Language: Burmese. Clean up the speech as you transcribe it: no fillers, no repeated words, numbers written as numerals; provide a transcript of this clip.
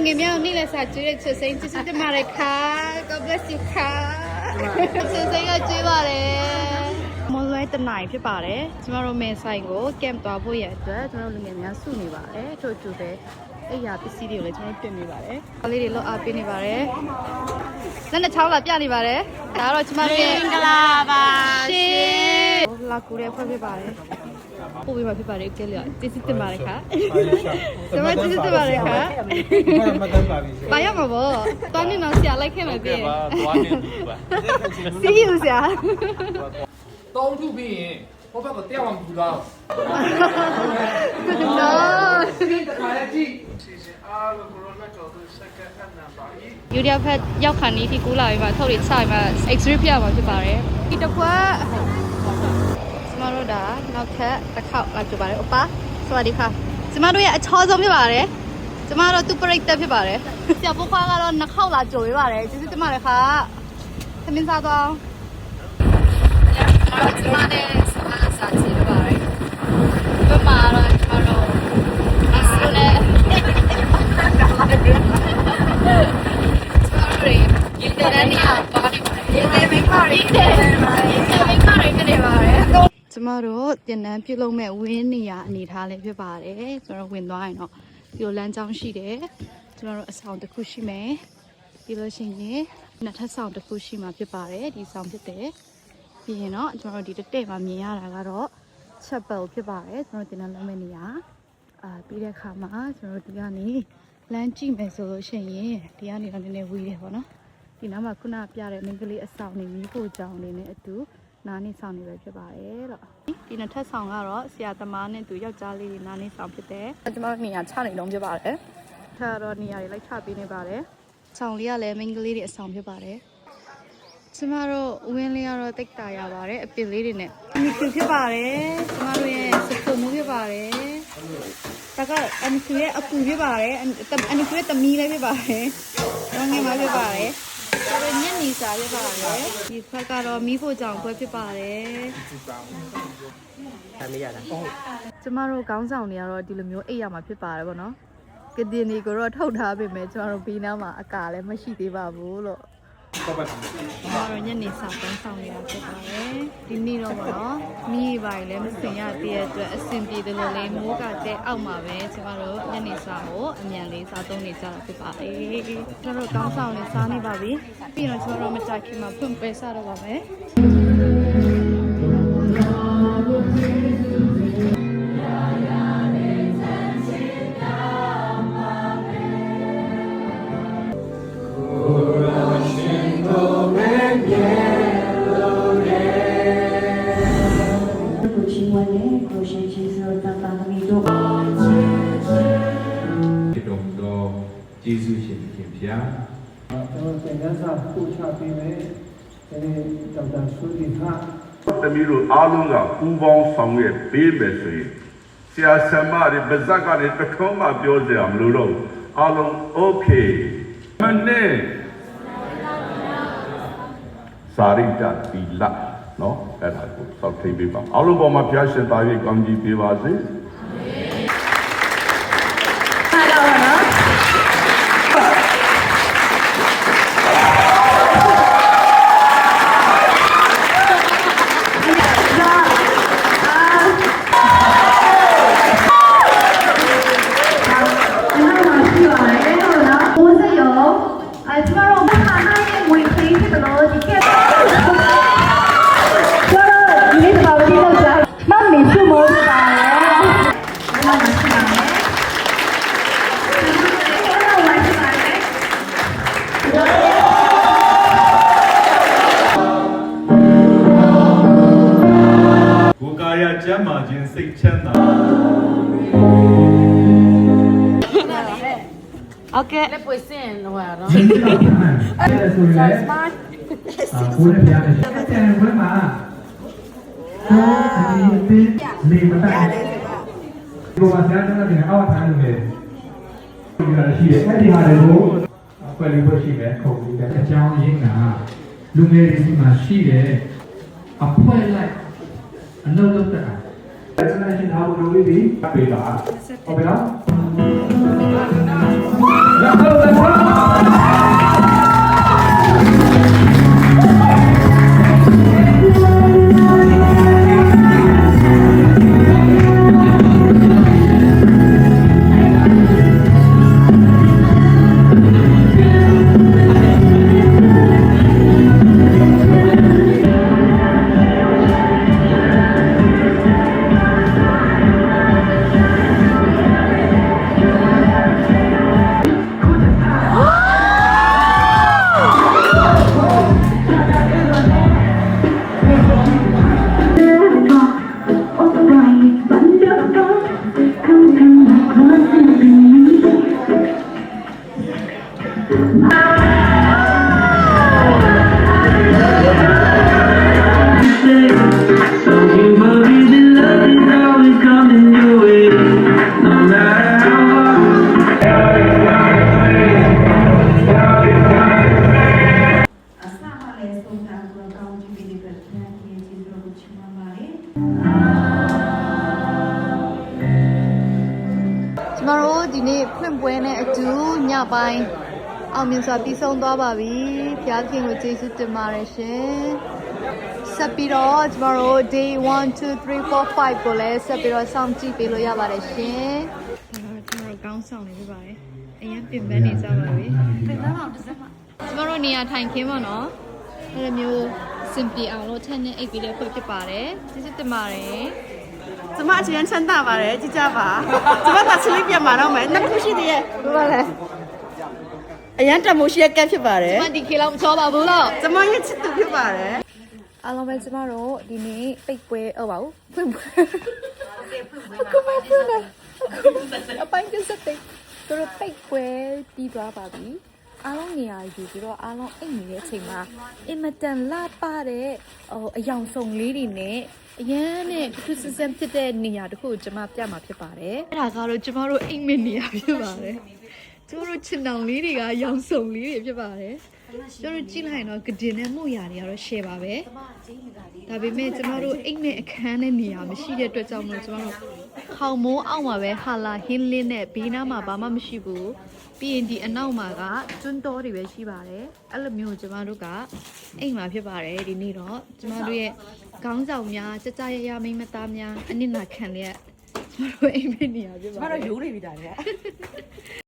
ငယ်မြောက်နေ့လည်းစာကျွေးတဲ့ချစ်စိမ်းချစ်စစ်တမရခါ God bless you ခါချစ်စိမ်းကကျွေးပါတယ်မော်လွဲတနိုင်ဖြစ်ပါတယ်ကျမတို့မဲဆိုင်ကို camp သွားဖို့ရအတွက်ကျမတို့လူငယ်များစုနေပါတယ်ထို့အတူပဲအဲ့ရပစ္စည်းတွေကိုလည်းကျွန်တော်ပြင်နေပါတယ်။ကလေးတွေလောက်အားပေးနေပါတယ်။လက်နဲ့ချောင်းလာပြနေပါတယ်။ဒါကတော့ကျမတို့ရဲ့မင်္ဂလာပါရှင်။လာကူတဲ့ဖွဲ့ဖြစ်ပါတယ်။ပို့ပေးမှာဖြစ်ပါတယ်ကဲလေကျေးဇူးတင်ပါတယ်ခါ။ကျမကျေးဇူးတင်ပါတယ်ခါ။မတန်းပါပြီ။ဘာရမှာပေါ့။တောင်းနေတော့ဆရာလိုက်ခဲ့မှာပြီ။သွားနေပြီပါ။စီးယူဆရာ။တောင်းထုပြီးရင်ဟိုဘက်ကတရားမှမဘူးလား။နော်။ဒီတခါလေးကြည့်ယူရီးယားဖက်ရောက်ခါနီးဒီကူလာပြီးမှထုတ်တွေချပြီးမှ X-ray ပြရမှာဖြစ်ပါတယ်ဒီတစ်ခွက်ကျမတို့ဒါနောက်ထပ်တစ်ခေါက်လာကြပါတယ်ဥပါစวัสดีค่ะကျမတို့ရဲ့အချောဆုံးဖြစ်ပါတယ်ကျမတို့သူပရိသတ်ဖြစ်ပါတယ်ဆရာပုခွားကတော့နှစ်ခေါက်လာကြိုပေးပါတယ်ကျေးဇူးတင်ပါတယ်ခါသမင်းစားတော့ကျမနဲ့စာချီရပါတယ်ဘယ်မှာတော့ကျမတို့အစလုံးနဲ့ရေတဲနေရပါနေပါတယ်ရေတဲမိခရီးတဲ့ရေတဲမိခရီးတဲ့ပါတယ်ကျမတို့တင်နန်းပြုတ်လုံးမဲ့ဝင်းနေရအနေထားလေးဖြစ်ပါတယ်ကျွန်တော်ဝင်သွားရင်တော့ဒီလိုလမ်းကြောင်းရှိတယ်ကျွန်တော်တို့အဆောင်တစ်ခုရှိမယ်ပြီးလို့ရှိရင်နှစ်ထပ်ဆောင်တစ်ခုရှိမှာဖြစ်ပါတယ်ဒီဆောင်ဖြစ်တယ်ပြီးရင်တော့ကျွန်တော်တို့ဒီတက်မှာမြင်ရတာကတော့ချက်ပယ်ဖြစ်ပါတယ်ကျွန်တော်တင်နန်းလုံးမဲ့နေရပြီးတဲ့အခါမှာကျွန်တော်တို့ဒီကနေလမ်းကြည့်မယ်ဆိုလို့ရှိရင်ဒီကနေတော့နည်းနည်းဝေးတယ်ပေါ့နော်ဒီနားမှာခုနပြတဲ့မင်္ဂလိအဆောင်နေမျိုးကိုကြောင်နေနဲ့အတူနားနေဆောင်နေပဲဖြစ်ပါတယ်တော့ဒီနှစ်ထပ်ဆောင်ကတော့ဆရာသမားနဲ့သူယောက်ျားလေးတွေနားနေဆောင်ဖြစ်တယ်ကျွန်တော်နေရာချနေလုံးဖြစ်ပါတယ်ထပ်တော့နေရာတွေလိုက်ချပေးနေပါတယ်ဆောင်လေးကလည်းမင်္ဂလိတွေအဆောင်ဖြစ်ပါတယ်ကျမတို့ဝင်းလေးကတော့တိတ်တာရပါတယ်အပင်လေးတွေနဲ့ဒီဖြစ်ပါတယ်ကျမတို့ရဲ့စပုံမှုဖြစ်ပါတယ်ဒါကအန်စီရဲ့အပူဖြစ်ပါတယ်အန်စီရဲ့တမီးလေးဖြစ်ပါတယ်။ငယ်မဖြစ်ပါတယ်။ဒါပေမဲ့ညနေစာဖြစ်ပါတယ်။ဒီဘက်ကတော့မီးဖို့ကြောင်ခွဲဖြစ်ပါတယ်။ဒါမရတာ။ကျမတို့ခေါင်းဆောင်တွေကတော့ဒီလိုမျိုးအိပ်ရမှာဖြစ်ပါတယ်ပေါ့နော်။ကတင်ဒီကိုတော့ထုတ်ထားပေမဲ့ကျမတို့ဘီးနားမှာအကာလည်းမရှိသေးပါဘူးလို့။တော့ပါတော့ညနေစာပန်းဆောင်နေတာဖြစ်ပါတယ်ဒီနေ့တော့ပေါ့နော်မိပါလည်းမစင်ရတဲ့အတွက်အဆင်ပြေတယ်လို့လေးမိုးကတဲ့အောက်မှာပဲကျမတို့ညနေစာကိုအမြန်လေးစားသုံးနေကြတာဖြစ်ပါတယ်ကျမတို့ကောင်းဆောင်လေးစားနေပါပြီပြီးတော့ကျမတို့မကြခင်မှာဖွင့်ပေးစားတော့ပါမယ်ကျေးဇူးရှင်ခင်ဗျာကျွန်တော်သင်္ကန်းစာပို့ချပေးမယ်ဒီဒေါက်တာဆိုဒီဟာတမီးတို့အားလုံးကပူပေါင်းဆောင်ရွက်ပေးမယ်ဆိုရင်ဆရာဆရာမတွေဗဇက်ကနေတထုံးမှပြောစရာမလိုတော့ဘူးအားလုံး okay မနဲ့စာရိတ္တသီလနော်အဲ့ဒါကိုစောင့်ထိန်ပေးပါအားလုံးပေါ်မှာဘုရားရှင်သားရဲ့ကောင်းကြီးပေးပါစေကျမ်းမာခြင်းစိတ်ချမ်းသာโอเค le puoi sentire guarda အဲ့ဒါဆိုရင်ကိုယ်လည်းပြရတယ်အဲ့ဒါဝဲမှာဒီလေမတတ်ဘူးဘာသာတဲ့နေအောက်ထားနေတယ်ဒီဟာရှိတယ်အဲ့ဒီဟာတွေကိုအကွက်လေးပဲရှိမယ်ခုံပြီးတဲ့အကြောင်းရင်းကလူငယ်တွေဒီမှာရှိတယ်အဖွဲလိုက်အလုပ်လုပ်တာအဲ့ဒါရှင်ထားဖို့လုပ်ပြီးပေးပါဟုတ်ပြီနော် အစမှလည်းသုံးတာဆိုတော့ကောင်းချီးပြီးတဲ့အတွက်ပြန်ပြင်ကျေးဇူးတော်ကိုချီးမွမ်းပါတယ် ကျမတို့ဒီနေ့ဖွင့်ပွဲနဲ့အတူညပိုင်းအောင်မြင်စွာပြီးဆုံးသွားပါပြီ။ဘုရားခင်ကိုကျေးဇူးတင်ပါတယ်ရှင်။ဆက်ပြီးတော့ကျမတို့ day 1 2 3 4 5ကိုလည်းဆက်ပြီးတော့စောင့်ကြည့်ပေးလို့ရပါတယ်ရှင်။ဒါတော့ကျမတို့ကောင်းဆောင်နေပြပါတယ်။အရင်ပြင်ပန်းနေကြပါပြီ။ပြင်ပန်းအောင်တစ်စက်မှကျမတို့နေရာထိုင်ခင်းပါနော်။အဲ့လိုမျိုးစင်ပြေအောင်လို့ထက်နဲ့အိပ်ပြီးတဲ့ဖွင့်ဖြစ်ပါတယ်။ကျေးဇူးတင်ပါတယ်။ 怎么今天撑大把嘞？就这吧。怎么把吃里边买了没？那不是的，对吧嘞？哎呀，这没些干皮吧嘞？ ဒီခေလောက်မချောပါဘူးလို့ 怎么也吃都皮吧嘞？ အားလုံးပဲကျမတို့ဒီနေ့ပိတ်ပွဲပါဘူးဖွင့်ပွဲအခုမှဖွင့်တယ်အပိုင်းကစက်တဲ့တို့ပိတ်ပွဲပြီးသွားပါပြီအားလုံးနေရာယူပြီးတော့အားလုံးအိတ်နေတဲ့အချိန်မှာအင်မတန်လှပတဲ့အယောင်ဆောင်လေးတွေနဲ့အရန်နဲ့ထူးဆန်းဆန်းဖြစ်တဲ့နေရာတစ်ခုကိုကျမပြမှာဖြစ်ပါတယ်အဲ့ဒါကတော့ကျမတို့အိမ်မက်နေရာဖြစ်ပါတယ်ကျမတို့ချင်တောင်လေးတွေကရောင်စုံလေးတွေဖြစ်ပါတယ်ကျမတို့ကြည့်လိုက်ရင်တော့ကဒင်နဲ့မှုရာတွေကတော့ share ပါပဲဒါပေမဲ့ကျမတို့အိမ်မက်အခန်းနဲ့နေရာမရှိတဲ့အတွက်ကြောင့်မလို့ကျမတို့ခေါင်မိုးအောက်မှာပဲဟာလာဟင်းလင်းနဲ့ဘေးနားမှာဘာမှမရှိဘူးပြီးရင်ဒီအနောက်မှာကကျွန်းတော်တွေပဲရှိပါတယ်အဲ့လိုမျိုးကျမတို့ကအိမ်မှာဖြစ်ပါတယ်ဒီနေ့တော့ကျမတို့ရဲ့ခေါင်းဆောင်များကြကြရရမိမသားများအနစ်နာခံလျက်ကျမတို့အိမ်မက်နေရာဖြစ်ပါတယ် 他这油里边的。